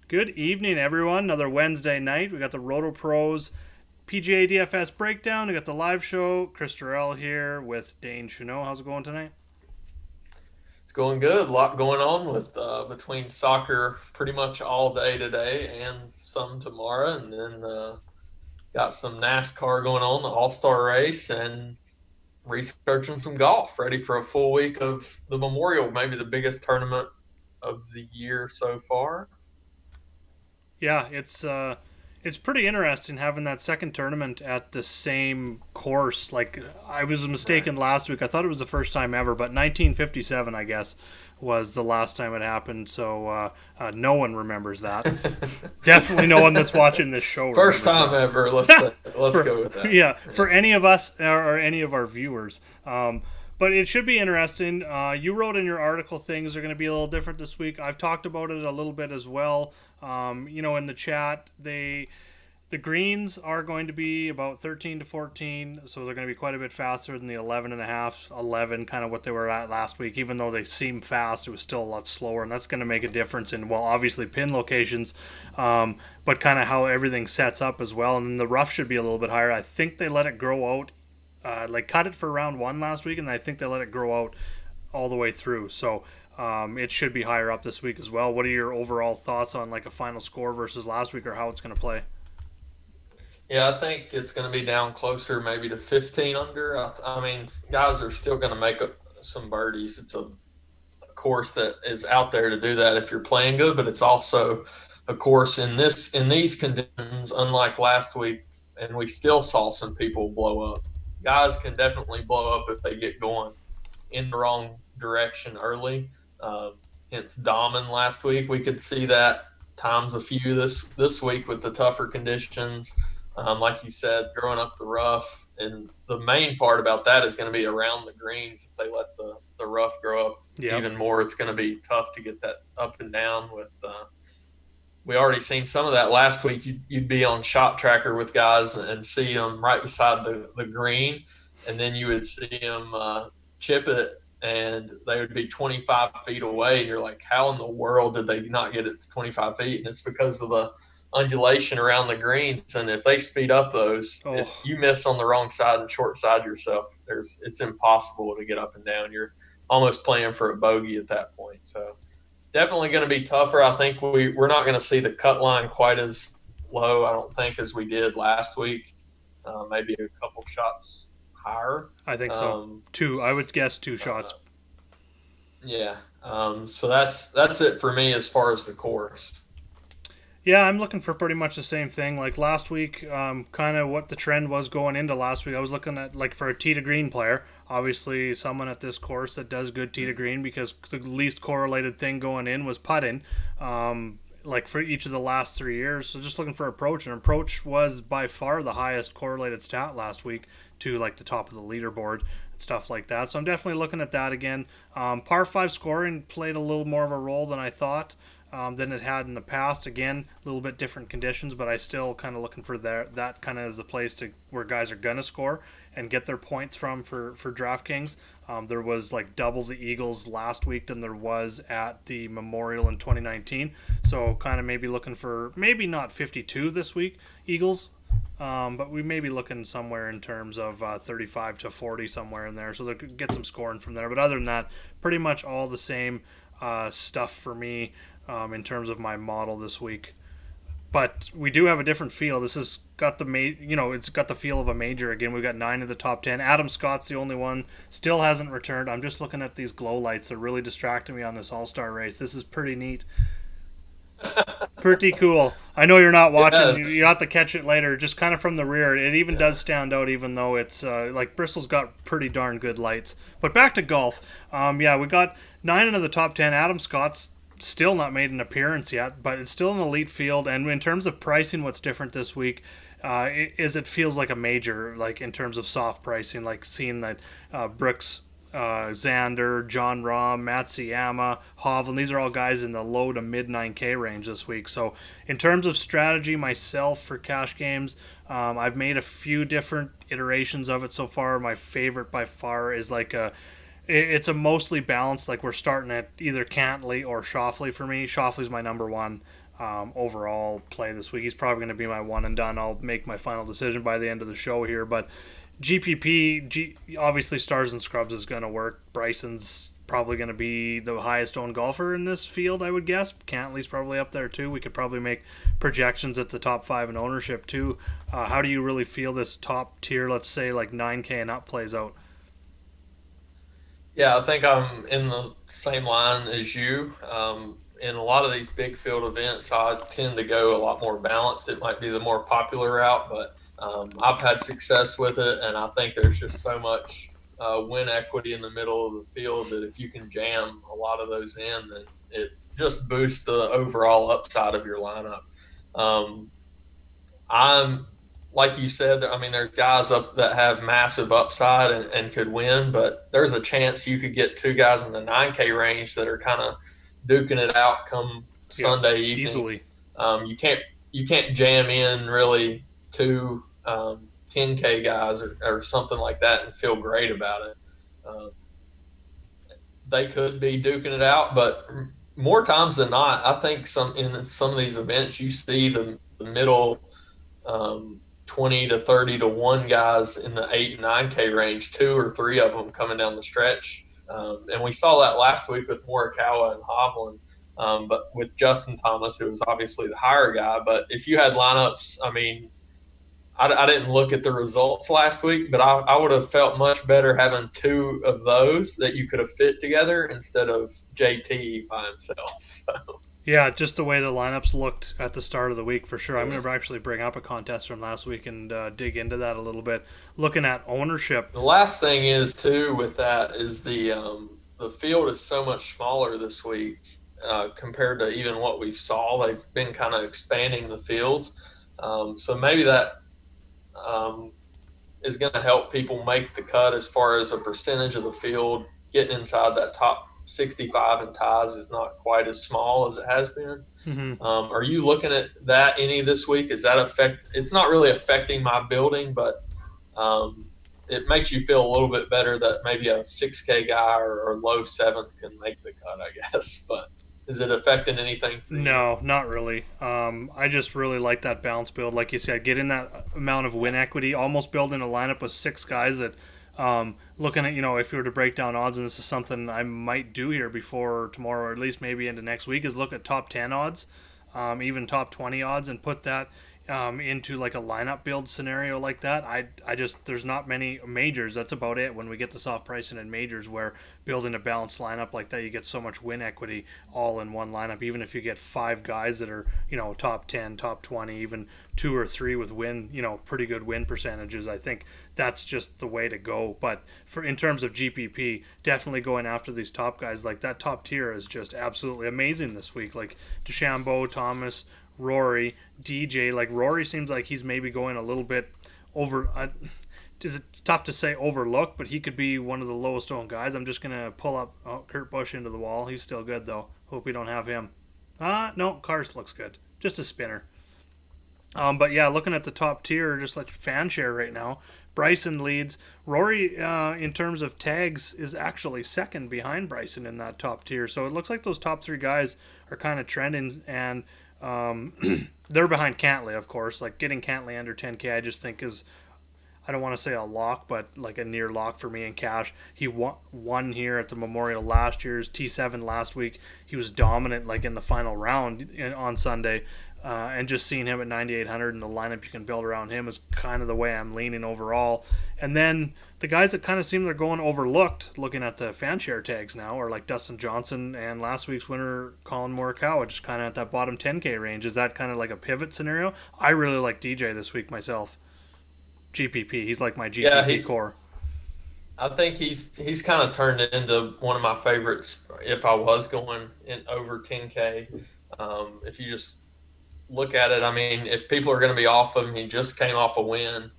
Good evening, everyone. Another Wednesday night. We got the RotoPros PGA DFS breakdown. We got the live show. Chris Durrell here with Dane. How's it going tonight? It's going good. A lot going on with between soccer pretty much all day today and some tomorrow, and then got some NASCAR going on, the All Star race, and researching some golf. Ready for a full week of the Memorial, maybe the biggest tournament of the year so far. Yeah, it's pretty interesting having that second tournament at the same course. Like I was Right. mistaken last week. I thought it was the first time ever, but 1957, I guess, was the last time it happened. So no one remembers that. Definitely no one that's watching this show First remembers time that. ever. Let's for go with that. yeah, Yeah. for any of us or any of our viewers. But it should be interesting. You wrote in your article things are going to be a little different this week. I've talked about it a little bit as well. In the chat, the greens are going to be about 13 to 14, so they're going to be quite a bit faster than the 11 and a half, 11, kind of what they were at last week. Even though they seem fast, it was still a lot slower, and that's going to make a difference in, well, obviously pin locations, but kind of how everything sets up as well. And then the rough should be a little bit higher. I think they let it grow out, like cut it for round one last week, and I think they let it grow out all the way through. So it should be higher up this week as well. What are your overall thoughts on like a final score versus last week, or how it's going to play? Yeah, I think it's going to be down closer, maybe to 15 under. I mean, guys are still going to make some birdies. It's a course that is out there to do that if you're playing good, but it's also a course in these conditions, unlike last week, and we still saw some people blow up. Guys can definitely blow up if they get going in the wrong direction early. Uh, Hence Dahman last week. We could see that times a few this week with the tougher conditions. Like you said, growing up the rough, and the main part about that is going to be around the greens. If they let the rough grow up Yep. even more, it's going to be tough to get that up and down. We already seen some of that last week. You'd be on shot tracker with guys and see them right beside the green, and then you would see them chip it, and they would be 25 feet away. And you're like, how in the world did they not get it to 25 feet? And it's because of the undulation around the greens. And if they speed up those, if Oh, you miss on the wrong side and short side yourself, it's impossible to get up and down. You're almost playing for a bogey at that point. So definitely going to be tougher. I think we're not going to see the cut line quite as low, I don't think, as we did last week. Maybe a couple shots higher. I think so. Um, Two. I would guess two uh, shots. yeah. So that's it for me as far as the course. Yeah, I'm looking for pretty much the same thing. Like last week, kind of what the trend was going into last week. I was looking at like for a tee to green player, obviously someone at this course that does good tee to green because the least correlated thing going in was putting. Like for each of the last 3 years. So just looking for approach, and approach was by far the highest correlated stat last week to like the top of the leaderboard and stuff like that. So I'm definitely looking at that again. Par five scoring played a little more of a role than I thought. Than it had in the past. Again, a little bit different conditions, but I still kind of looking for that kind of as the place to where guys are gonna score and get their points from for DraftKings. There was like double the Eagles last week than there was at the Memorial in 2019. So kind of maybe looking for maybe not 52 this week Eagles, but we may be looking somewhere in terms of 35 to 40 somewhere in there. So they could get some scoring from there. But other than that, pretty much all the same stuff for me in terms of my model this week. But we do have a different feel. This has got it's got the feel of a major again. We've got 9 of the top 10. Adam Scott's the only one still hasn't returned. I'm just looking at these glow lights. They're really distracting me on this All Star race. This is pretty neat, pretty cool. I know you're not watching. You Yes. have to catch it later. Just kind of from the rear, it even does Yeah. stand out, even though it's like Bristol's got pretty darn good lights. But back to golf. Yeah, we got 9 of the top 10. Adam Scott's still not made an appearance yet, but it's still an elite field. And in terms of pricing, what's different this week is it feels like a major, like in terms of soft pricing, like seeing that Brooks, Xander, John Rahm, Matsuyama, Hovland. These are all guys in the low to mid 9K range this week. So, in terms of strategy, myself for cash games, I've made a few different iterations of it so far. My favorite by far is like a It's a mostly balanced. Like we're starting at either Cantley or Shoffley for me. Shoffley's my number one overall play this week. He's probably going to be my one and done. I'll make my final decision by the end of the show here. But obviously Stars and Scrubs is going to work. Bryson's probably going to be the highest owned golfer in this field, I would guess. Cantley's probably up there too. We could probably make projections at the top 5 in ownership too. How do you really feel this top tier, let's say like 9K and up, plays out? Yeah, I think I'm in the same line as you. In a lot of these big field events, I tend to go a lot more balanced. It might be the more popular route, but I've had success with it, and I think there's just so much win equity in the middle of the field that if you can jam a lot of those in, then it just boosts the overall upside of your lineup. I'm like you said, I mean, there's guys up that have massive upside and could win, but there's a chance you could get 2 guys in the 9K range that are kind of duking it out come Sunday evening. Easily. You can't jam in really 2 10K guys or something like that and feel great about it. They could be duking it out, but more times than not, I think in some of these events you see the middle 20 to 30 to 1 guys in the 8 and 9K range, 2 or 3 of them coming down the stretch. And we saw that last week with Morikawa and Hovland, but with Justin Thomas, who was obviously the higher guy. But if you had lineups, I mean, I didn't look at the results last week, but I would have felt much better having 2 of those that you could have fit together instead of JT by himself. So. Yeah, just the way the lineups looked at the start of the week, for sure. I'm going to actually bring up a contest from last week and dig into that a little bit. Looking at ownership. The last thing is, too, with that is the field is so much smaller this week compared to even what we saw. They've been kind of expanding the field. So maybe that is going to help people make the cut as far as a percentage of the field. Getting inside that top 65 in ties is not quite as small as it has been. Mm-hmm. Are you looking at that any this week? Is that it's not really affecting my building, but it makes you feel a little bit better that maybe a 6K guy or low 7th can make the cut, I guess. But is it affecting anything for you? No, not really. I just really like that balance build. Like you said, get in that amount of win equity, almost building a lineup with 6 guys that looking at, if you were to break down odds, and this is something I might do here before tomorrow, or at least maybe into next week, is look at top 10 odds, even top 20 odds, and put that into like a lineup build scenario like that. I just, there's not many majors. That's about it when we get the soft pricing in majors, where building a balanced lineup like that, you get so much win equity all in one lineup. Even if you get 5 guys that are, top 10, top 20, even 2 or 3 with pretty good win percentages, I think that's just the way to go. But in terms of GPP, definitely going after these top guys. Like that top tier is just absolutely amazing this week. Like DeChambeau, Thomas, Rory, DJ. Like Rory seems like he's maybe going a little bit over. It's tough to say overlooked, but he could be one of the lowest owned guys. I'm just gonna pull up Kurt Busch into the wall. He's still good though. Hope we don't have him. No, Cars looks good. Just a spinner. But yeah, looking at the top tier, just like fan share right now, Bryson leads. Rory, in terms of tags, is actually second behind Bryson in that top tier. So it looks like those top 3 guys are kind of trending, and they're behind Cantley, of course. Like getting Cantley under 10K, I just think is, I don't want to say a lock, but like a near lock for me in cash. He won here at the Memorial last year's T7 last week. He was dominant like in the final round on Sunday. And just seeing him at 9,800 and the lineup you can build around him is kind of the way I'm leaning overall. And then the guys that kind of seem they're going overlooked, looking at the fan share tags now, are like Dustin Johnson and last week's winner Colin Morikawa, just kind of at that bottom 10K range. Is that kind of like a pivot scenario? I really like DJ this week myself. GPP, he's like my GPP core. I think he's kind of turned into one of my favorites if I was going in over 10K. If you just look at it, I mean, if people are going to be off of him, he just came off a win.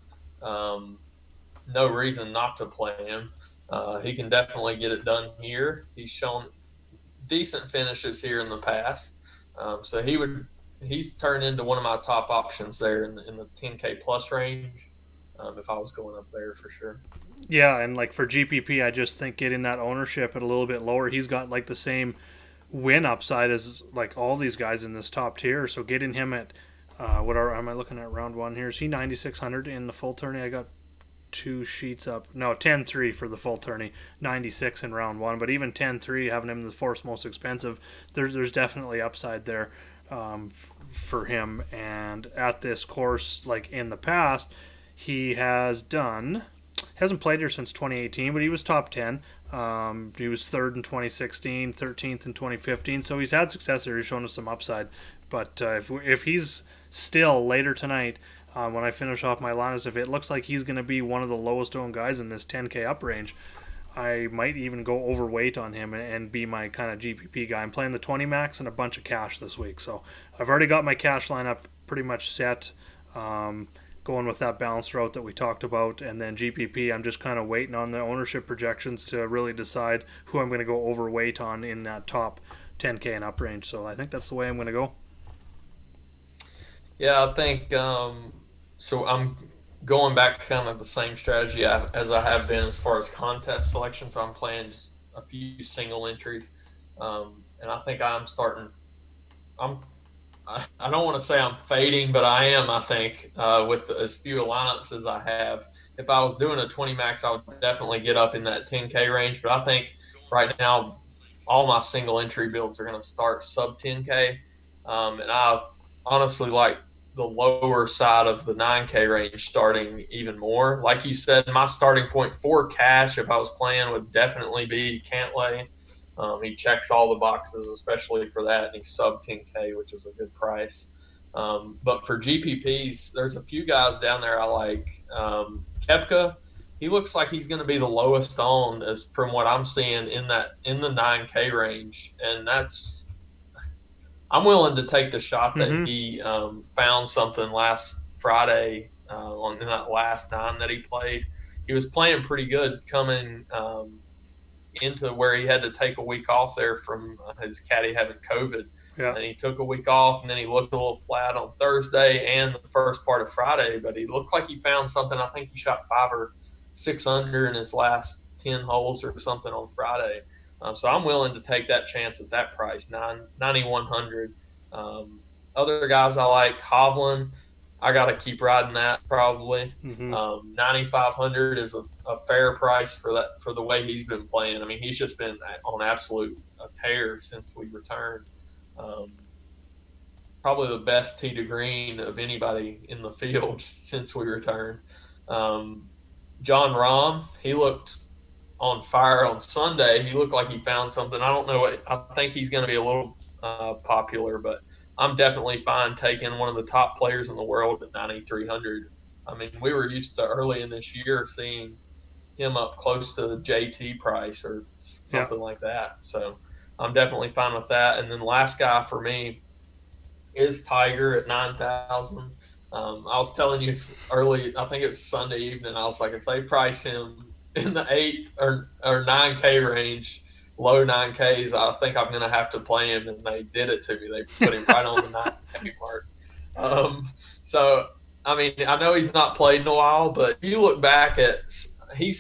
No reason not to play him. He can definitely get it done here. He's shown decent finishes here in the past. So he's turned into one of my top options there in the 10K plus range. if I was going up there for sure. Yeah, and like for GPP, I just think getting that ownership at a little bit lower, he's got like the same win upside as like all these guys in this top tier. So getting him at am I looking at round one here? Is he 9,600 in the full tourney? I got two sheets up. No, 10-3 for the full tourney, 96 in round one. But even 10-3, having him the fourth most expensive, there's definitely upside there for him. And at this course, like in the past, he hasn't played here since 2018, but he was top 10. He was third in 2016, 13th in 2015. So he's had success here. He's shown us some upside. But if he's still later tonight, when I finish off my lineups, if it looks like he's going to be one of the lowest owned guys in this 10K up range, I might even go overweight on him and be my kind of GPP guy. I'm playing the 20 max and a bunch of cash this week. So I've already got my cash lineup pretty much set. Going with that balanced route that we talked about, and then GPP, I'm just kind of waiting on the ownership projections to really decide who I'm going to go overweight on in that top 10K and up range. So I think that's the way I'm going to go. Yeah, I think so. I'm going back kind of the same strategy as I have been as far as contest selection. So I'm playing just a few single entries, and I think I'm starting. I don't want to say I'm fading, but I am, I think, with as few lineups as I have. If I was doing a 20 max, I would definitely get up in that 10K range. But I think right now, all my single entry builds are going to start sub 10K. And I honestly like the lower side of the 9K range starting even more. Like you said, my starting point for cash, if I was playing, would definitely be Cantlay. He checks all the boxes, especially for that, and he's sub 10K, which is a good price. But for GPPs, there's a few guys down there I like. Koepka, he looks like he's going to be the lowest owned as from what I'm seeing in the 9K range, and I'm willing to take the shot that he found something last Friday in that last 9 that he played. He was playing pretty good coming into where he had to take a week off there from his caddy having COVID. Yeah. And he took a week off, and then he looked a little flat on Thursday and the first part of Friday, but he looked like he found something. I think he shot 5 or 6 under in his last 10 holes or something on Friday. So I'm willing to take that chance at that price, 9,100. Other guys I like, Hovland, I got to keep riding that probably. 9,500 is a fair price for that, for the way he's been playing. I mean, he's just been on absolute tear since we returned. Probably the best tee to green of anybody in the field since we returned. John Rahm, he looked on fire on Sunday. He looked like he found something. I don't know what. I think he's going to be a little popular, but I'm definitely fine taking one of the top players in the world at 9,300. I mean, we were used to early in this year seeing him up close to the JT price or something like that. So I'm definitely fine with that. And then the last guy for me is Tiger at 9,000. I was telling you early, I think it's Sunday evening, I was like, if they price him in the 8 or 9K range, low 9Ks, I think I'm going to have to play him, and they did it to me. They put him right on the 9K mark. So, I mean, I know he's not played in a while, but you look back at he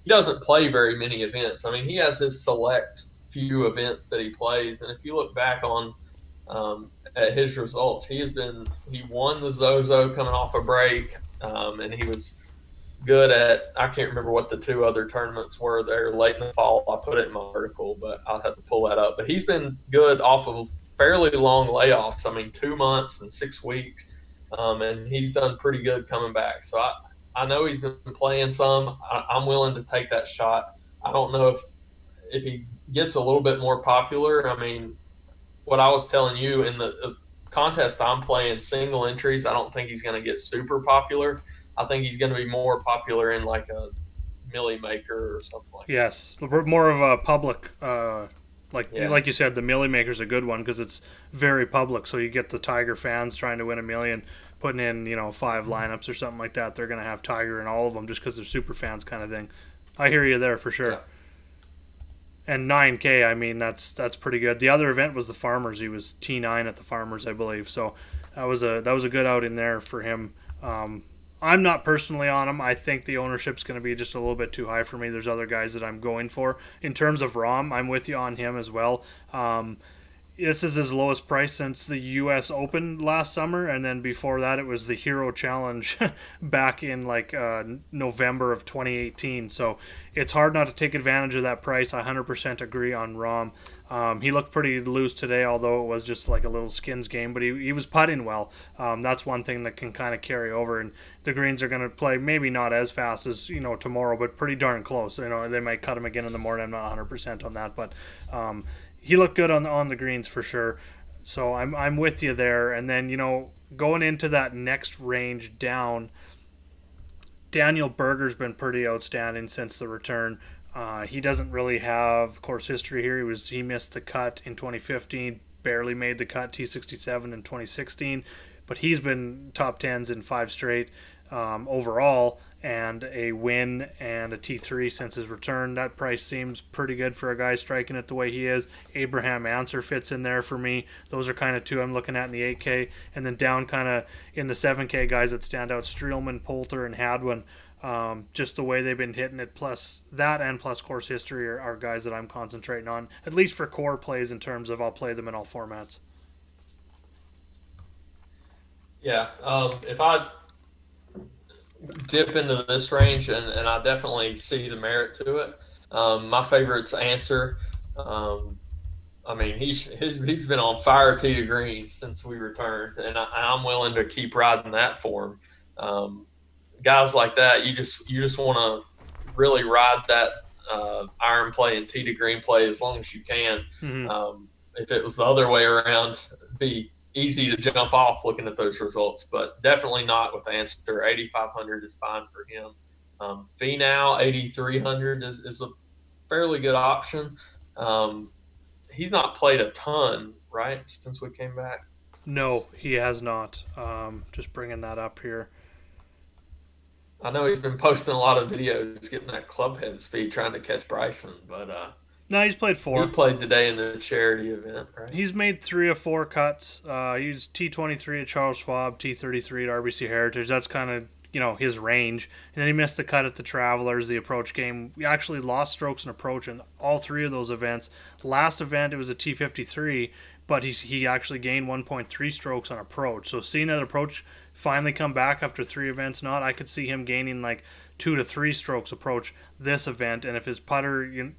doesn't play very many events. I mean, he has his select few events that he plays, and if you look back on at his results, he won the Zozo coming off a break, and he was good at, I can't remember what the 2 other tournaments were there late in the fall. I put it in my article, but I'll have to pull that up. But he's been good off of fairly long layoffs. I mean, 2 months and 6 weeks, and he's done pretty good coming back. So I know he's been playing some. I'm willing to take that shot. I don't know if he gets a little bit more popular. I mean, what I was telling you in the contest I'm playing, single entries, I don't think he's going to get super popular. I think he's going to be more popular in like a Millie Maker or something like that. Yes, more of a public, like you said, the Millie Maker's a good one because it's very public. So you get the Tiger fans trying to win $1 million, putting in 5 lineups or something like that. They're going to have Tiger in all of them just because they're super fans kind of thing. I hear you there for sure. Yeah. And 9K, I mean, that's pretty good. The other event was the Farmers. He was T9 at the Farmers, I believe. So that was a good outing there for him. I'm not personally on him. I think the ownership's going to be just a little bit too high for me. There's other guys that I'm going for. In terms of Rahm, I'm with you on him as well. This is his lowest price since the U.S. Open last summer, and then before that it was the Hero Challenge back in November of 2018. So it's hard not to take advantage of that price. I 100% agree on Rahm. He looked pretty loose today, although it was just like a little skins game, but he was putting well. That's one thing that can kind of carry over, and the greens are going to play maybe not as fast as tomorrow, but pretty darn close. They might cut him again in the morning. I'm not 100% on that, but he looked good on the greens for sure. So I'm with you there. And then going into that next range down, Daniel Berger's been pretty outstanding since the return. He doesn't really have course history here. He missed the cut in 2015, barely made the cut T67 in 2016, but he's been top tens in 5 straight overall, and a win and a T3 since his return. That price seems pretty good for a guy striking it the way he is. Abraham Answer fits in there for me. Those are kind of two I'm looking at in the 8K, and then down kind of in the 7K guys that stand out: Streelman, Poulter, and Hadwin. Just the way they've been hitting it, plus that and plus course history are guys that I'm concentrating on, at least for core plays in terms of I'll play them in all formats. Yeah, if I dip into this range, and I definitely see the merit to it. My favorite's Answer. I mean, he's been on fire tee to green since we returned, and I'm willing to keep riding that for him. Guys like that, you just want to really ride that iron play and tee to green play as long as you can. Mm-hmm. If it was the other way around, it'd be easy to jump off looking at those results, but definitely not with Answer. 8,500 is fine for him. Finau 8,300 is a fairly good option. He's not played a ton, right, since we came back? No, he has not. Just bringing that up here. I know he's been posting a lot of videos getting that club head speed trying to catch Bryson, but no, he's played 4. He played today in the charity event, right? He's made 3 of 4 cuts. He's T23 at Charles Schwab, T33 at RBC Heritage. That's kind of his range. And then he missed the cut at the Travelers, the approach game. We actually lost strokes in approach in all 3 of those events. Last event it was a T53, but he actually gained 1.3 strokes on approach. So seeing that approach finally come back after 3 events I could see him gaining like 2 to 3 strokes approach this event. And if his putter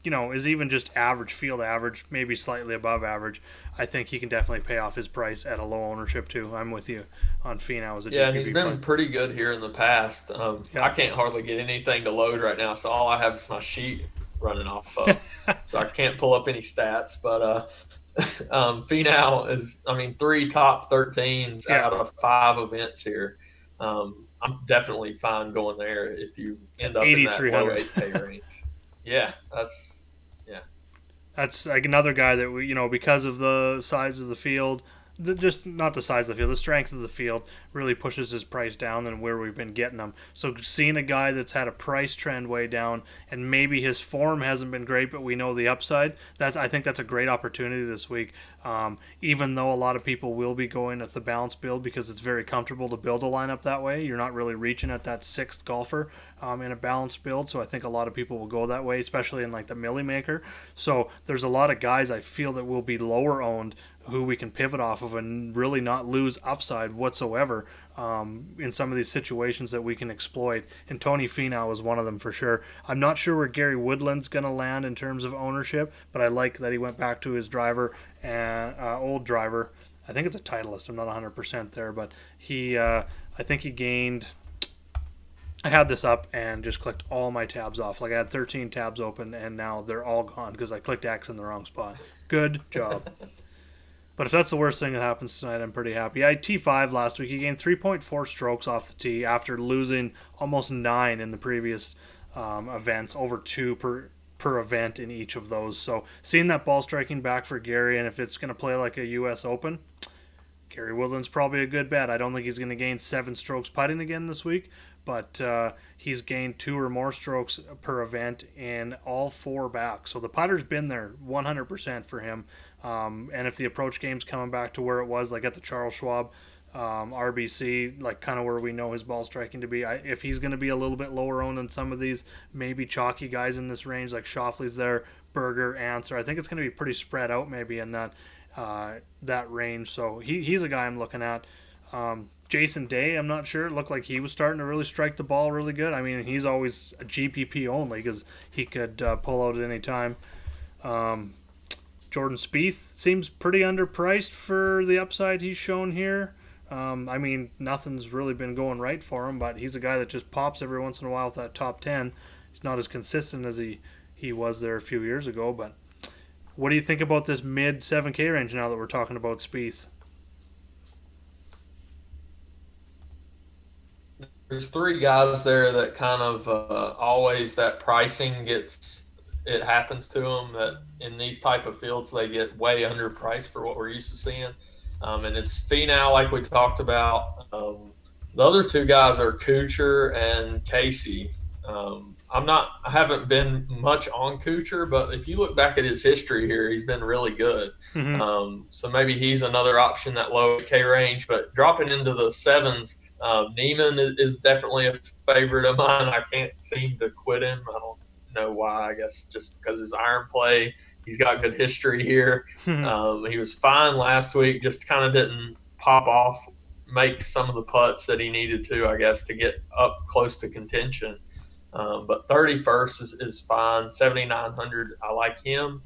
is even just average, field average, maybe slightly above average, I think he can definitely pay off his price at a low ownership too. I'm with you on Finau as a and he's been pretty good here in the past. I can't hardly get anything to load right now, so all I have is my sheet running off of. So I can't pull up any stats, but Finau is, 3 top 13s out of 5 events here. I'm definitely fine going there if you end up in that low 8K range. Yeah, that's like another guy that we, because of the size of the field, just not the size of the field, the strength of the field really pushes his price down than where we've been getting him. So seeing a guy that's had a price trend way down and maybe his form hasn't been great, but we know the upside, I think that's a great opportunity this week. Even though a lot of people will be going with the balanced build because it's very comfortable to build a lineup that way. You're not really reaching at that 6th golfer in a balanced build. So I think a lot of people will go that way, especially in like the Millie Maker. So there's a lot of guys I feel that will be lower owned who we can pivot off of and really not lose upside whatsoever in some of these situations that we can exploit. And Tony Finau is one of them for sure. I'm not sure where Gary Woodland's going to land in terms of ownership, but I like that he went back to his driver and old driver. I think it's a Titleist. I'm not 100% there, but I think he gained. I had this up and just clicked all my tabs off. Like I had 13 tabs open and now they're all gone because I clicked X in the wrong spot. Good job. But if that's the worst thing that happens tonight, I'm pretty happy. I had T5 last week. He gained 3.4 strokes off the tee after losing almost 9 in the previous events, over 2 per event in each of those. So seeing that ball striking back for Gary, and if it's going to play like a U.S. Open, Gary Woodland's probably a good bet. I don't think he's going to gain 7 strokes putting again this week, but he's gained 2 or more strokes per event in all 4 back. So the putter's been there 100% for him. And if the approach game's coming back to where it was, like at the Charles Schwab, RBC, like kind of where we know his ball striking to be. If he's going to be a little bit lower owned than some of these maybe chalky guys in this range, like Schauffele's there, Berger, Answer, I think it's going to be pretty spread out maybe in that range. So he's a guy I'm looking at. Jason Day, I'm not sure. It looked like he was starting to really strike the ball really good. I mean, he's always a GPP only because he could pull out at any time. Jordan Spieth seems pretty underpriced for the upside he's shown here. I mean, nothing's really been going right for him, but he's a guy that just pops every once in a while with that top 10. He's not as consistent as he was there a few years ago, but what do you think about this mid 7K range now that we're talking about Spieth? There's three guys there that kind of always that pricing it happens to them that in these type of fields they get way underpriced for what we're used to seeing. And it's Finau, like we talked about. The other two guys are Kuchar and Casey. I haven't been much on Kuchar, but if you look back at his history here, he's been really good. Mm-hmm. So maybe he's another option that low K range. But dropping into the sevens, Neiman is definitely a favorite of mine. I can't seem to quit him. I don't know why. I guess just because his iron play, he's got good history here. He was fine last week, just kind of didn't pop off, make some of the putts that he needed to, I guess, to get up close to contention. But 31st is fine. 7,900, I like him.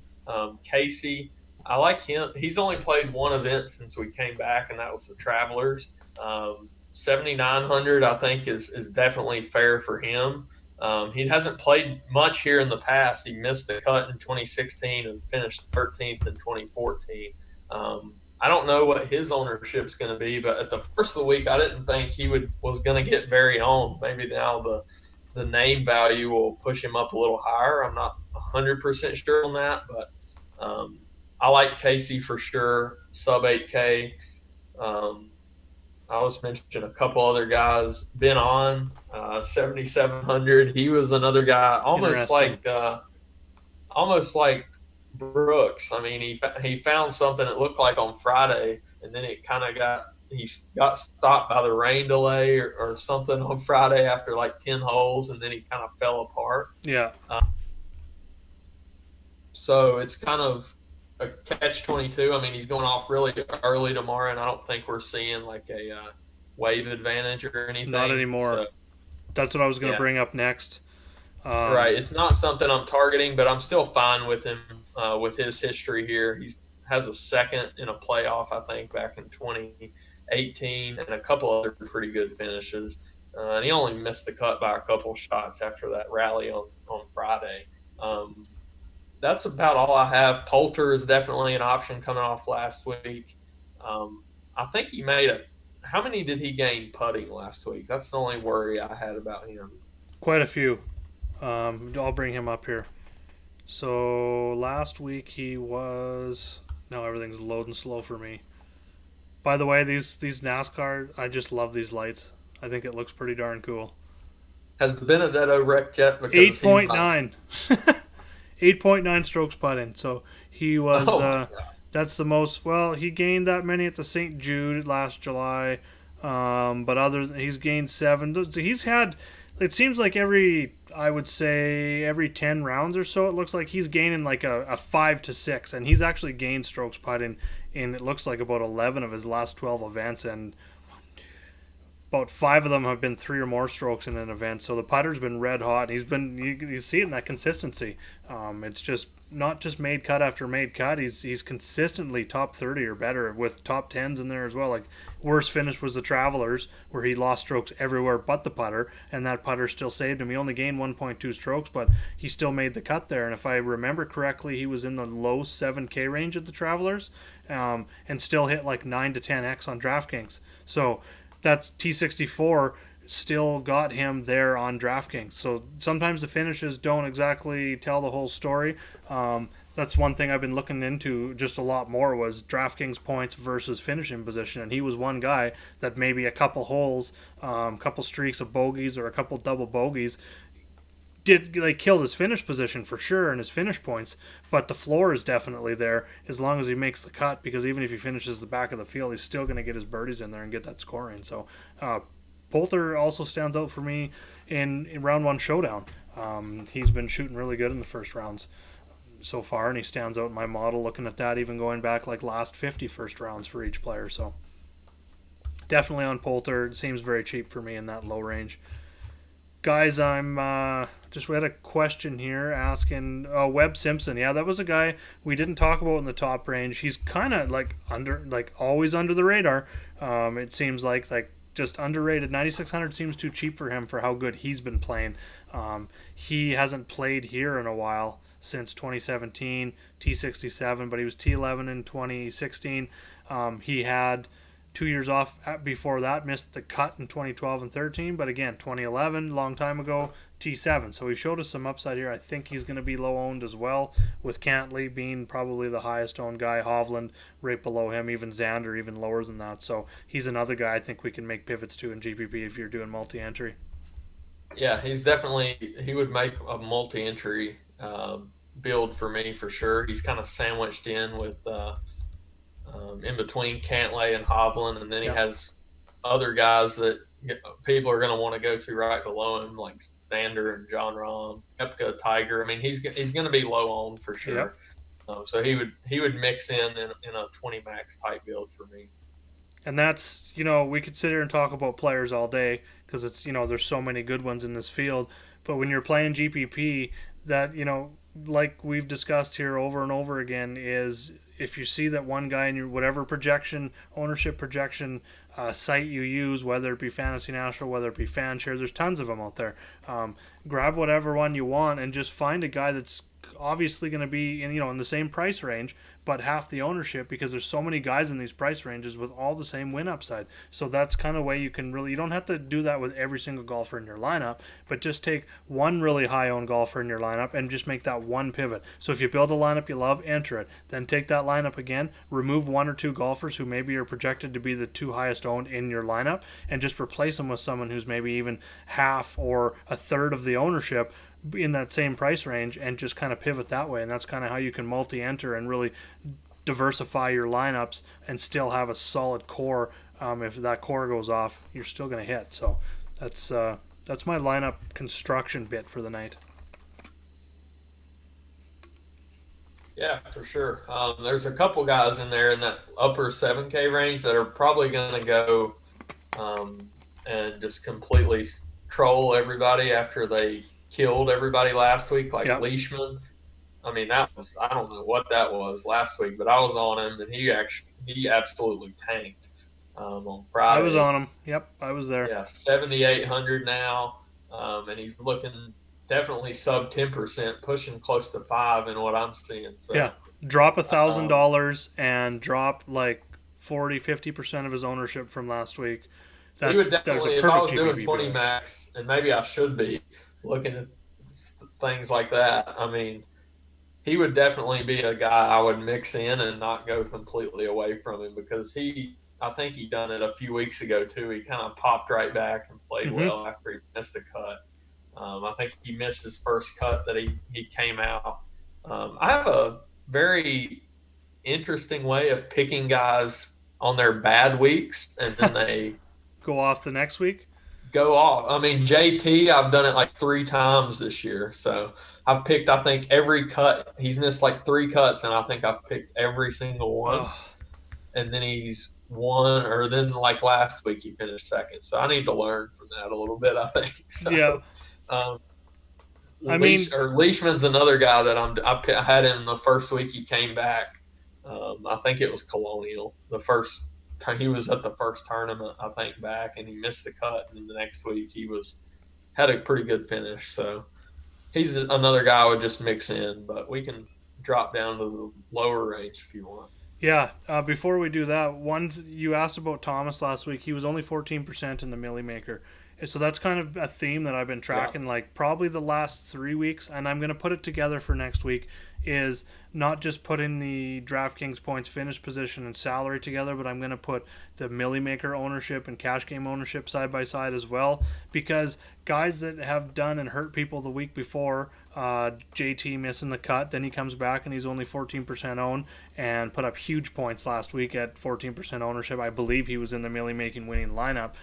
Casey, I like him. He's only played one event since we came back, and that was the Travelers. 7,900, I think, is definitely fair for him. He hasn't played much here in the past. He missed the cut in 2016 and finished 13th in 2014. I don't know what his ownership's going to be, but at the first of the week, I didn't think he was going to get very owned. Maybe now the name value will push him up a little higher. I'm not 100% sure on that, but I like Casey for sure, sub 8K. I was mentioning a couple other guys. Ben on 7,700. He was another guy almost like Brooks. I mean, he found something that looked like on Friday, and then it kind of he got stopped by the rain delay or something on Friday after like 10 holes, and then he kind of fell apart. Yeah. So it's kind of a catch-22. I mean, he's going off really early tomorrow, and I don't think we're seeing like a wave advantage or anything. Not anymore. So, that's what I was going to bring up next. Right. It's not something I'm targeting, but I'm still fine with him with his history here. He has a second in a playoff, I think, back in 2018, and a couple other pretty good finishes. And he only missed the cut by a couple shots after that rally on Friday. That's about all I have. Poulter is definitely an option coming off last week. I think he made how many did he gain putting last week? That's the only worry I had about him. Quite a few. I'll bring him up here. So last week he was... Now everything's loading slow for me. By the way, these NASCAR, I just love these lights. I think it looks pretty darn cool. Has the Benedetto wrecked yet? 8.9. 8.9 strokes putting. So he was... that's the most... Well, he gained that many at the St. Jude last July. But he's gained 7. He's had... It seems like every 10 rounds or so, it looks like he's gaining like a 5 to 6. And he's actually gained strokes putting in, it looks like, about 11 of his last 12 events. And about 5 of them have been 3 or more strokes in an event. So the putter's been red hot. You see it in that consistency. It's just not just made cut after made cut. He's consistently top 30 or better with top 10s in there as well. Like, worst finish was the Travelers, where he lost strokes everywhere but the putter, and that putter still saved him. He only gained 1.2 strokes, but he still made the cut there. And if I remember correctly, he was in the low 7K range at the Travelers, and still hit like 9 to 10x on DraftKings. So that's T64 still got him there on DraftKings. So sometimes the finishes don't exactly tell the whole story. That's one thing I've been looking into just a lot more, was DraftKings points versus finishing position. And he was one guy that maybe a couple holes, couple streaks of bogeys or a couple double bogeys did like killed his finish position for sure and his finish points, but the floor is definitely there as long as he makes the cut, because even if he finishes the back of the field, he's still going to get his birdies in there and get that scoring. So Poulter also stands out for me in round one showdown. He's been shooting really good in the first rounds so far, and he stands out in my model looking at that, even going back like last 50 first rounds for each player. So definitely on Poulter. It seems very cheap for me in that low range. Guys, we had a question here asking Webb Simpson. Yeah, that was a guy we didn't talk about in the top range. He's kind of always under the radar. It seems like just underrated. 9,600 seems too cheap for him for how good he's been playing. He hasn't played here in a while since 2017, T67, but he was T11 in 2016. He had 2 years off before that, missed the cut in 2012 and 13, but again, 2011, long time ago, T7. So he showed us some upside here. I think he's going to be low owned as well, with Cantley being probably the highest owned guy, Hovland right below him, even Xander even lower than that. So he's another guy I think we can make pivots to in GPP if you're doing multi-entry. Yeah, he would make a multi-entry build for me for sure. He's kind of sandwiched in with in between Cantlay and Hovland, and then he has other guys that people are going to want to go to right below him, like Xander and John Rahm, Koepka, Tiger. I mean, he's going to be low owned for sure. Yep. So he would mix in a 20 max type build for me. And that's, we could sit here and talk about players all day because it's, there's so many good ones in this field. But when you're playing GPP, that, like we've discussed here over and over again, is if you see that one guy in your whatever ownership projection site you use, whether it be Fantasy National, whether it be FanShare, there's tons of them out there. Grab whatever one you want and just find a guy that's obviously going to be in the same price range but half the ownership, because there's so many guys in these price ranges with all the same win upside. So that's kind of way you can really, you don't have to do that with every single golfer in your lineup, but just take one really high owned golfer in your lineup and just make that one pivot. So if you build a lineup you love, enter it, then take that lineup again, remove one or two golfers who maybe are projected to be the two highest owned in your lineup, and just replace them with someone who's maybe even half or a third of the ownership in that same price range, and just kind of pivot that way. And that's kind of how you can multi-enter and really diversify your lineups and still have a solid core. If that core goes off, you're still going to hit. So that's my lineup construction bit for the night. Yeah, for sure. There's a couple guys in there in that upper 7K range that are probably going to go and just completely troll everybody after they killed everybody last week, like Leishman. I mean, I don't know what that was last week, but I was on him, and he absolutely tanked on Friday. I was on him. Yep, I was there. Yeah, 7,800 now, and he's looking definitely sub 10%, pushing close to 5 in what I'm seeing. So yeah, drop $1,000 and drop like 40-50% of his ownership from last week. He would definitely, if I was doing 20 max, and maybe I should be looking at things like that, I mean, he would definitely be a guy I would mix in and not go completely away from him, because I think he done it a few weeks ago too. He kind of popped right back and played well after he missed a cut. I think he missed his first cut that he came out. I have a very interesting way of picking guys on their bad weeks, and then they go off the next week. Go off. I mean, JT, I've done it like 3 times this year. So I've picked, I think, every cut. He's missed like 3 cuts, and I think I've picked every single one. And then he's won, or then like last week he finished second. So I need to learn from that a little bit, I think. So, yeah. Leishman's another guy that I had him the first week he came back. I think it was Colonial. He was at the first tournament, I think, back, and he missed the cut. And then the next week he had a pretty good finish. So he's another guy I would just mix in, but we can drop down to the lower range if you want. Yeah. Before we do that, you asked about Thomas last week. He was only 14% in the Millie Maker. So that's kind of a theme that I've been tracking, like probably the last 3 weeks, and I'm going to put it together for next week is not just putting the DraftKings points finish position and salary together, but I'm going to put the Millie Maker ownership and cash game ownership side by side as well, because guys that have done and hurt people the week before, JT missing the cut, then he comes back and he's only 14% owned and put up huge points last week at 14% ownership. I believe he was in the Millie Making winning lineup.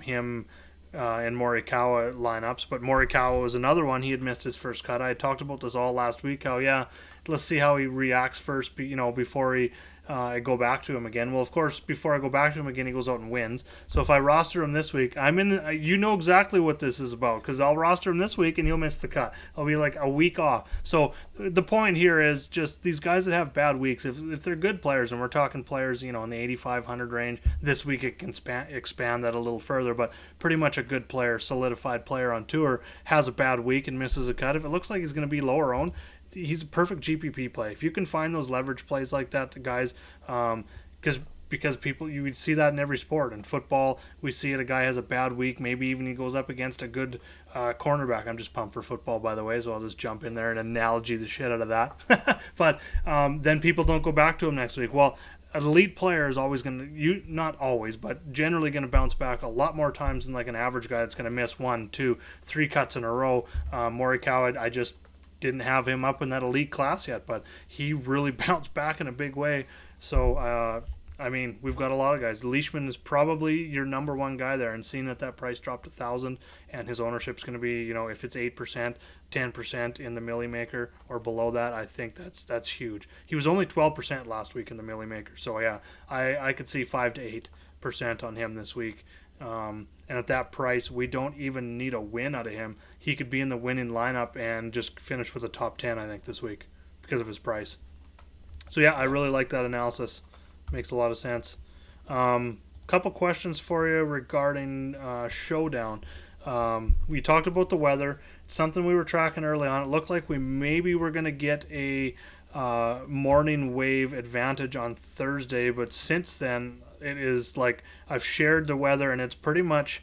Him and Morikawa lineups, but Morikawa was another one. He had missed his first cut. I had talked about this all last week. How let's see how he reacts first, before I go back to him again. Well, of course, before I go back to him again, he goes out and wins. So if I roster him this week, you know exactly what this is about, because I'll roster him this week and he'll miss the cut. I'll be like a week off. So the point here is just these guys that have bad weeks, if they're good players, and we're talking players, in the 8,500 range, this week it can expand that a little further, but pretty much a good player, solidified player on tour, has a bad week and misses a cut. If it looks like he's going to be lower owned, he's a perfect GPP play. If you can find those leverage plays like that, the guys, because people, you would see that in every sport. In football, we see it. A guy has a bad week, maybe even he goes up against a good cornerback. I'm just pumped for football, by the way, so I'll just jump in there and analogy the shit out of that. But then people don't go back to him next week. Well, an elite player is always going to, not always, but generally going to bounce back a lot more times than like an average guy that's going to miss 1, 2, 3 cuts in a row. Morikawa, I just didn't have him up in that elite class yet, but he really bounced back in a big way. So, we've got a lot of guys. Leishman is probably your number one guy there, and seeing that price dropped 1,000 and his ownership's going to be, if it's 8%, 10% in the Millie Maker or below that, I think that's huge. He was only 12% last week in the Millie Maker. So, yeah, I could see 5 to 8% on him this week. And at that price, we don't even need a win out of him. He could be in the winning lineup and just finish with a top 10, I think, this week because of his price. So, yeah, I really like that analysis. Makes a lot of sense. Couple questions for you regarding Showdown. We talked about the weather. It's something we were tracking early on. It looked like we maybe were going to get a morning wave advantage on Thursday, but since then, it is like I've shared the weather, and it's pretty much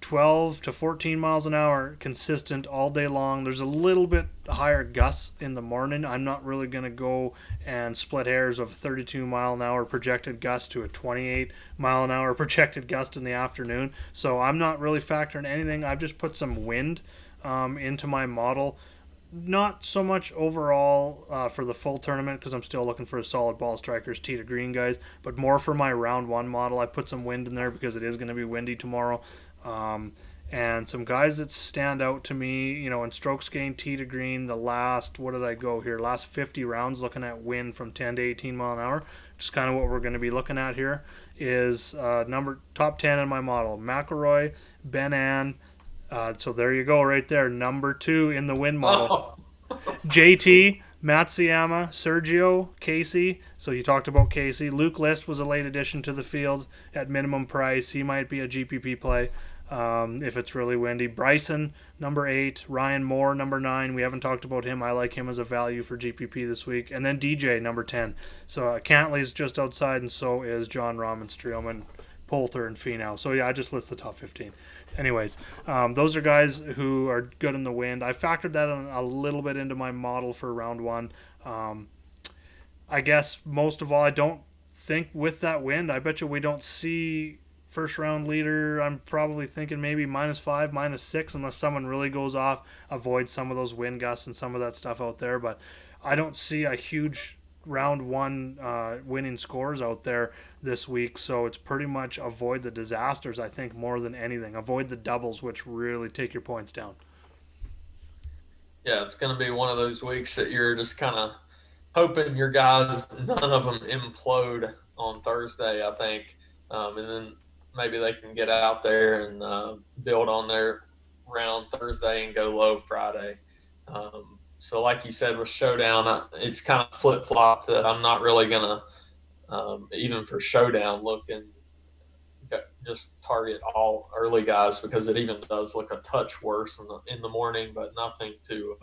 12 to 14 miles an hour consistent all day long. There's a little bit higher gusts in the morning. I'm not really going to go and split hairs of 32 mile an hour projected gust to a 28 mile an hour projected gust in the afternoon. So I'm not really factoring anything. I've just put some wind into my model. Not so much overall for the full tournament, because I'm still looking for a solid ball strikers, tee to green guys, but more for my round one model. I put some wind in there because it is going to be windy tomorrow. And some guys that stand out to me, in strokes gained tee to green, the last 50 rounds, looking at wind from 10 to 18 mile an hour, just kind of what we're going to be looking at here, is top 10 in my model. McIlroy, Ben An, so there you go right there, number 2 in the wind model. Oh. JT, Matsuyama, Sergio, Casey. So you talked about Casey. Luke List was a late addition to the field at minimum price. He might be a GPP play if it's really windy. Bryson, number 8. Ryan Moore, number 9. We haven't talked about him. I like him as a value for GPP this week. And then DJ, number 10. So Cantley's just outside, and so is John Rahm and Streelman, Poulter, and Finau. So yeah, I just list the top 15. Anyways, those are guys who are good in the wind. I factored that in a little bit into my model for round one. I guess most of all, I don't think with that wind, I bet you we don't see first round leader. I'm probably thinking maybe -5, -6, unless someone really goes off, avoid some of those wind gusts and some of that stuff out there. But I don't see a huge round one winning scores out there this week, so it's pretty much avoid the disasters, I think, more than anything. Avoid the doubles, which really take your points down. Yeah, it's going to be one of those weeks that you're just kind of hoping your guys, none of them implode on Thursday, I think, and then maybe they can get out there and build on their round Thursday and go low Friday. So like you said with Showdown, it's kind of flip-flopped. I'm not really going to, even for Showdown, look and just target all early guys, because it even does look a touch worse in the morning, but nothing to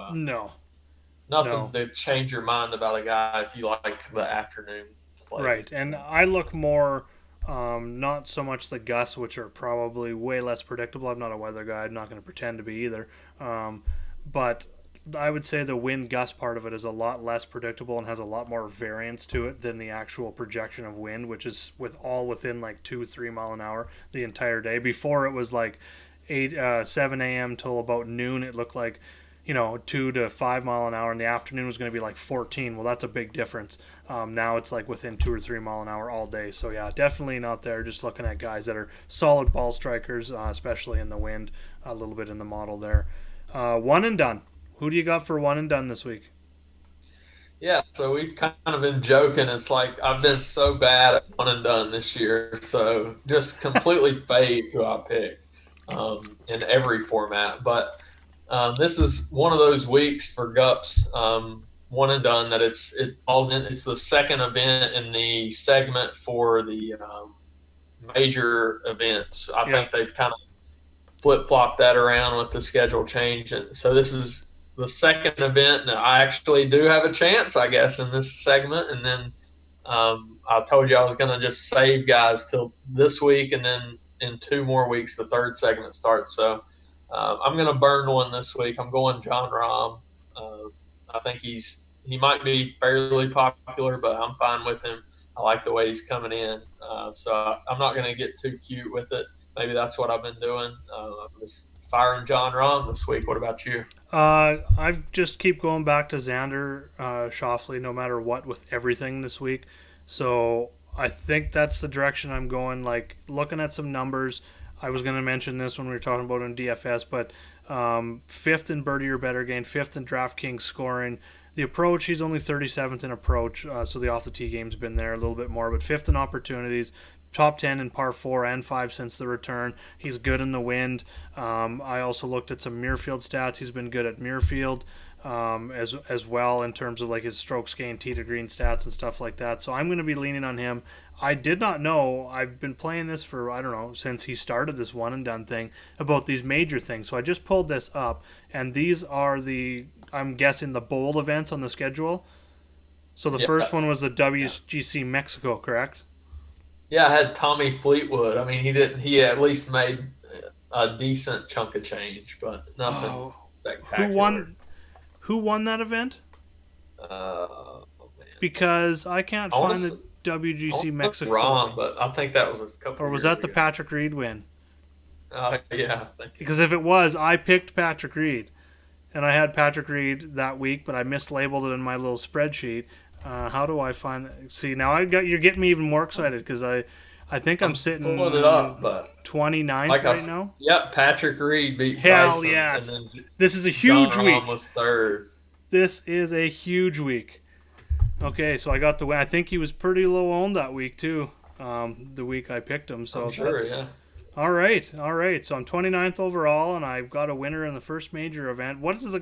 to change your mind about a guy if you like the afternoon plays. Right, and I look more not so much the gusts, which are probably way less predictable. I'm not a weather guy. I'm not going to pretend to be either. But I would say the wind gust part of it is a lot less predictable and has a lot more variance to it than the actual projection of wind, which is within like 2-3 mile an hour the entire day. Before it was like 7 a.m. till about noon. It looked like 2 to 5 mile an hour. In the afternoon was going to be like 14. Well, that's a big difference. Now it's like within 2 or 3 mile an hour all day. So yeah, definitely not there. Just looking at guys that are solid ball strikers, especially in the wind, a little bit in the model there. One and done. Who do you got for one and done this week? Yeah, so we've kind of been joking. It's like I've been so bad at one and done this year. So just completely fade who I pick in every format. But this is one of those weeks for Gups, one and done, that it falls in. It's the second event in the segment for the major events. I think they've kind of flip-flopped that around with the schedule change. And so this is the second event, and I actually do have a chance, I guess, in this segment. And then I told you I was going to just save guys till this week, and then in 2 more weeks the third segment starts. So I'm going to burn one this week. I'm going John Rahm. I think he might be fairly popular, but I'm fine with him. I like the way he's coming in. So I'm not going to get too cute with it. Maybe that's what I've been doing. I'm just firing John Rahm this week. What about you? I just keep going back to Xander Schauffele no matter what with everything this week. So I think that's the direction I'm going. Like, looking at some numbers, I was going to mention this when we were talking about in DFS, but 5th in birdie or better gain, 5th in DraftKings scoring. The approach, he's only 37th in approach, so the off-the-tee game's been there a little bit more, but 5th in opportunities, top 10 in par 4 and 5 since the return. He's good in the wind. I also looked at some Muirfield stats. He's been good at Muirfield as well in terms of like his strokes gained, tee to green stats and stuff like that. So I'm going to be leaning on him. I did not know. I've been playing this for, I don't know, since he started this one and done thing about these major things. So I just pulled this up, and these are I'm guessing the bowl events on the schedule. So the first one was the WGC Mexico, correct? Yeah, I had Tommy Fleetwood. I mean, he at least made a decent chunk of change, but nothing spectacular. Who won that event? Man. Because I can't find the WGC Mexico. Wrong, but I think that was a couple. Or was that the Patrick Reed win? Yeah. Because if it was, I picked Patrick Reed, and I had Patrick Reed that week, but I mislabeled it in my little spreadsheet. How do I find that? See, now you're getting me even more excited because I think I'm sitting pulling it up, but 29th right now. Yep, Patrick Reed beat Hell Bryson, yes! and then This is a huge John week. Rahm was third. This is a huge week. Okay, so I got the win. I think he was pretty low owned that week too. The week I picked him. So I'm sure, yeah. All right. So I'm 29th overall, and I've got a winner in the first major event. What is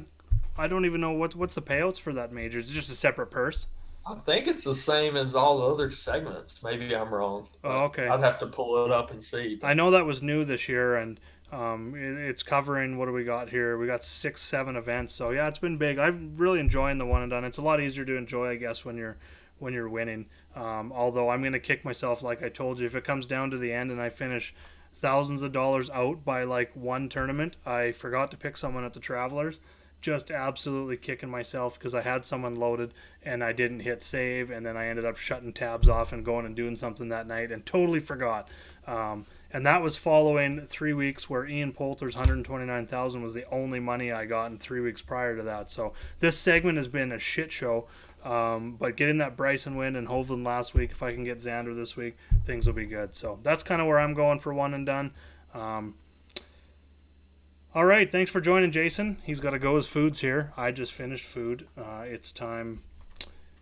I don't even know what's the payouts for that major. Is it just a separate purse? I think it's the same as all the other segments. Maybe I'm wrong. Oh, okay. I'd have to pull it up and see. I know that was new this year, and it's covering, what do we got here? We got 6-7 events. So yeah, it's been big. I'm really enjoying the one and done. It's a lot easier to enjoy, I guess, when you're winning. Although I'm going to kick myself, like I told you, if it comes down to the end and I finish thousands of dollars out by like one tournament, I forgot to pick someone at the Travelers. Just absolutely kicking myself because I had someone loaded and I didn't hit save, and then I ended up shutting tabs off and going and doing something that night and totally forgot. And that was following 3 weeks where Ian Poulter's $129,000 was the only money I got in 3 weeks prior to that. So this segment has been a shit show. But getting that Bryson win and Hovland last week, if I can get Xander this week, things will be good. So that's kind of where I'm going for one and done. All right, thanks for joining Jason. He's got to go. His food's here. I just finished food. It's time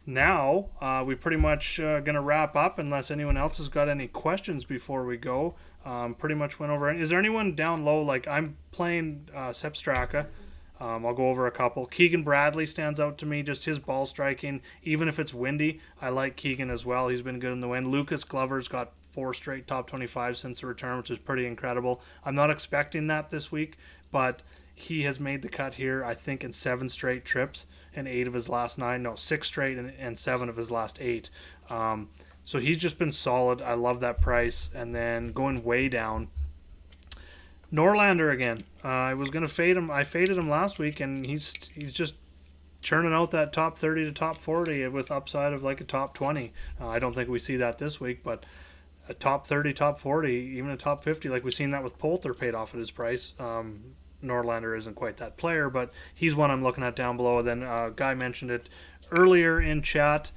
now. We pretty much going to wrap up unless anyone else has got any questions before we go. Pretty much went over. Is there anyone down low? Like, I'm playing Sepp Straka. I'll go over a couple. Keegan Bradley stands out to me, just his ball striking. Even if it's windy, I like Keegan as well. He's been good in the wind. Lucas Glover's got 4 straight top 25 since the return, which is pretty incredible. I'm not expecting that this week, but he has made the cut here, I think, in 7 straight trips and 8 of his last 9. No, 6 straight and 7 of his last 8. So he's just been solid. I love that price. And then going way down, Norlander again. I was gonna fade him. I faded him last week, and he's just churning out that top 30 to top 40 with upside of like a top 20. I don't think we see that this week, but a top 30, top 40, even a top 50, like we've seen that with Poulter paid off at his price. Norlander isn't quite that player, but he's one I'm looking at down below. Then Guy mentioned it earlier in chat.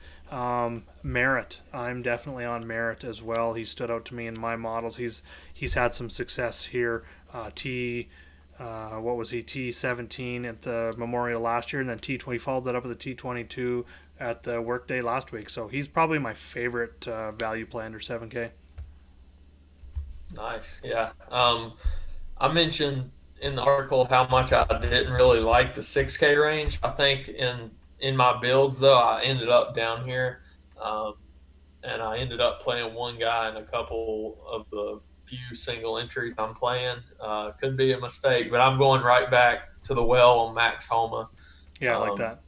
Merritt. I'm definitely on Merritt as well. He stood out to me in my models. He's had some success here. What was he? T17 at the Memorial last year, and then T20 followed that up with a T22 at the Workday last week. So he's probably my favorite value play under 7K. Nice, yeah. I mentioned in the article how much I didn't really like the 6K range. I think in my builds, though, I ended up down here, and I ended up playing one guy in a couple of the few single entries I'm playing. Could be a mistake, but I'm going right back to the well on Max Homa. Yeah, I like that.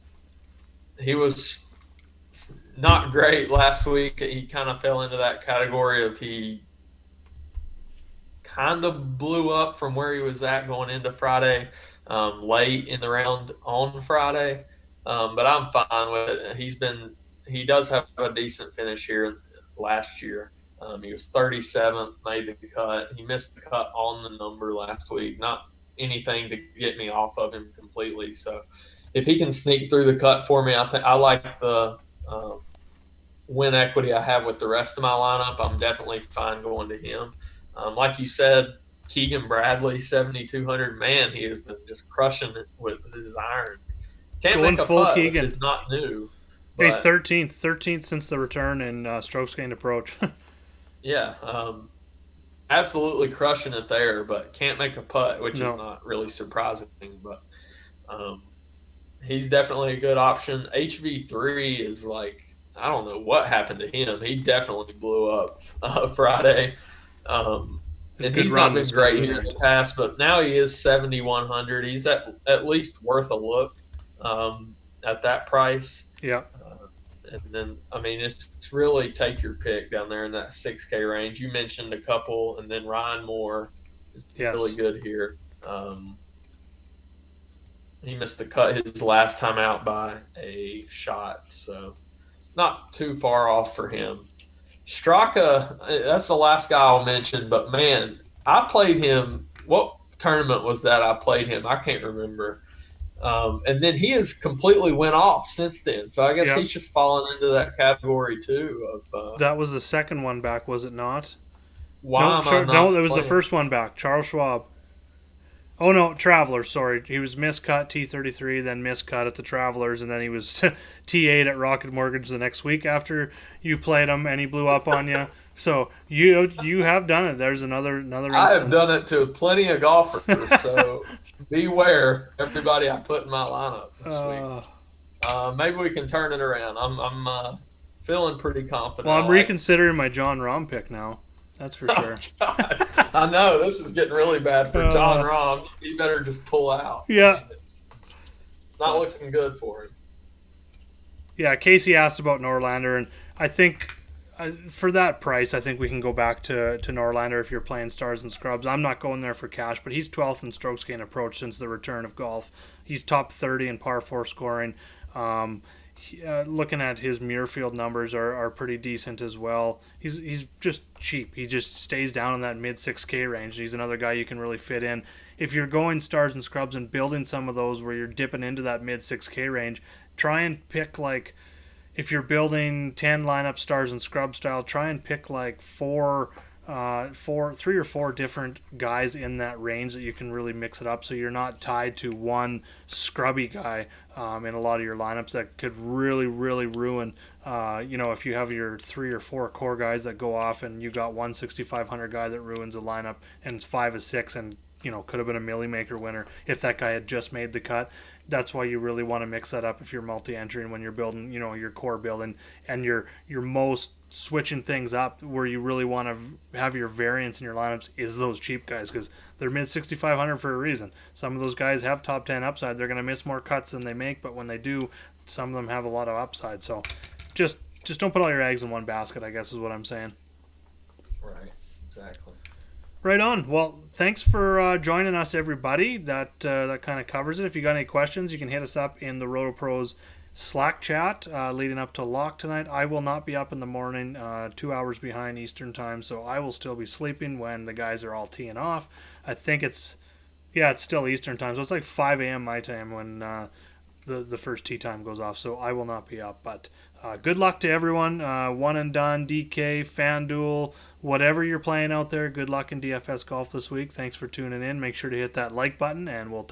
He was not great last week. He kind of fell into that category of he kind of blew up from where he was at going into Friday, late in the round on Friday. But I'm fine with it. He does have a decent finish here last year. He was 37th, made the cut. He missed the cut on the number last week. Not anything to get me off of him completely. So if he can sneak through the cut for me, I like the win equity I have with the rest of my lineup. I'm definitely fine going to him. Like you said, Keegan Bradley, 7,200. Man, he has been just crushing it with his irons. Can't Going make a full putt, Keegan. which is not new. He's 13th since the return in strokes gained approach. Yeah, absolutely crushing it there, but can't make a putt, which is not really surprising. But he's definitely a good option. HV3 is like, I don't know what happened to him. He definitely blew up Friday. And he's not been great here in the past, but now he is 7,100. He's at least worth a look at that price. Yeah. And then, I mean, it's really take your pick down there in that 6K range. You mentioned a couple, and then Ryan Moore is really good here. He missed the cut his last time out by a shot, so not too far off for him. Straka, that's the last guy I'll mention, but, man, I played him. What tournament was that I played him? I can't remember. And then he has completely went off since then. So I guess he's just fallen into that category too. That was the second one back, was it not? No, that was the first one back. Charles Schwab. Oh, no, Travelers, sorry. He was miscut T33, then miscut at the Travelers, and then he was T8 at Rocket Mortgage the next week after you played him, and he blew up on you. So you have done it. There's another instance. I have done it to plenty of golfers, so beware, everybody I put in my lineup this week. Maybe we can turn it around. I'm feeling pretty confident. Well, I'm reconsidering my John Rahm pick now. That's for sure. God. I know. This is getting really bad for John Rahm. He better just pull out. Yeah. It's not looking good for him. Yeah, Casey asked about Norlander, and I think for that price, I think we can go back to Norlander if you're playing stars and scrubs. I'm not going there for cash, but he's 12th in strokes gained approach since the return of golf. He's top 30 in par 4 scoring. Looking at his Muirfield numbers are pretty decent as well. He's just cheap. He just stays down in that mid 6K range. He's another guy you can really fit in. If you're going stars and scrubs and building some of those where you're dipping into that mid 6K range, try and pick like, if you're building 10 lineup stars and scrub style, try and pick like three or four different guys in that range that you can really mix it up, so you're not tied to one scrubby guy in a lot of your lineups that could really ruin if you have your 3 or 4 core guys that go off and you got one 6,500 guy that ruins a lineup and it's 5 or 6 and could have been a milli maker winner if that guy had just made the cut. That's why you really want to mix that up if you're multi-entry and when you're building, your core building and your most switching things up where you really want to have your variance in your lineups is those cheap guys, because they're mid 6,500 for a reason. Some of those guys have top 10 upside. They're going to miss more cuts than they make, but when they do, some of them have a lot of upside. So just don't put all your eggs in one basket, I guess is what I'm saying. Right, exactly. Right on. Well, thanks for joining us, everybody. That kind of covers it. If you got any questions, you can hit us up in the RotoPros Slack chat leading up to lock tonight. I will not be up in the morning, 2 hours behind Eastern time, so I will still be sleeping when the guys are all teeing off. I think it's still Eastern time, so it's like 5 a.m. my time when the first tee time goes off. So I will not be up, but good luck to everyone. One and done, DK, FanDuel, whatever you're playing out there. Good luck in DFS golf this week. Thanks for tuning in. Make sure to hit that like button, and we'll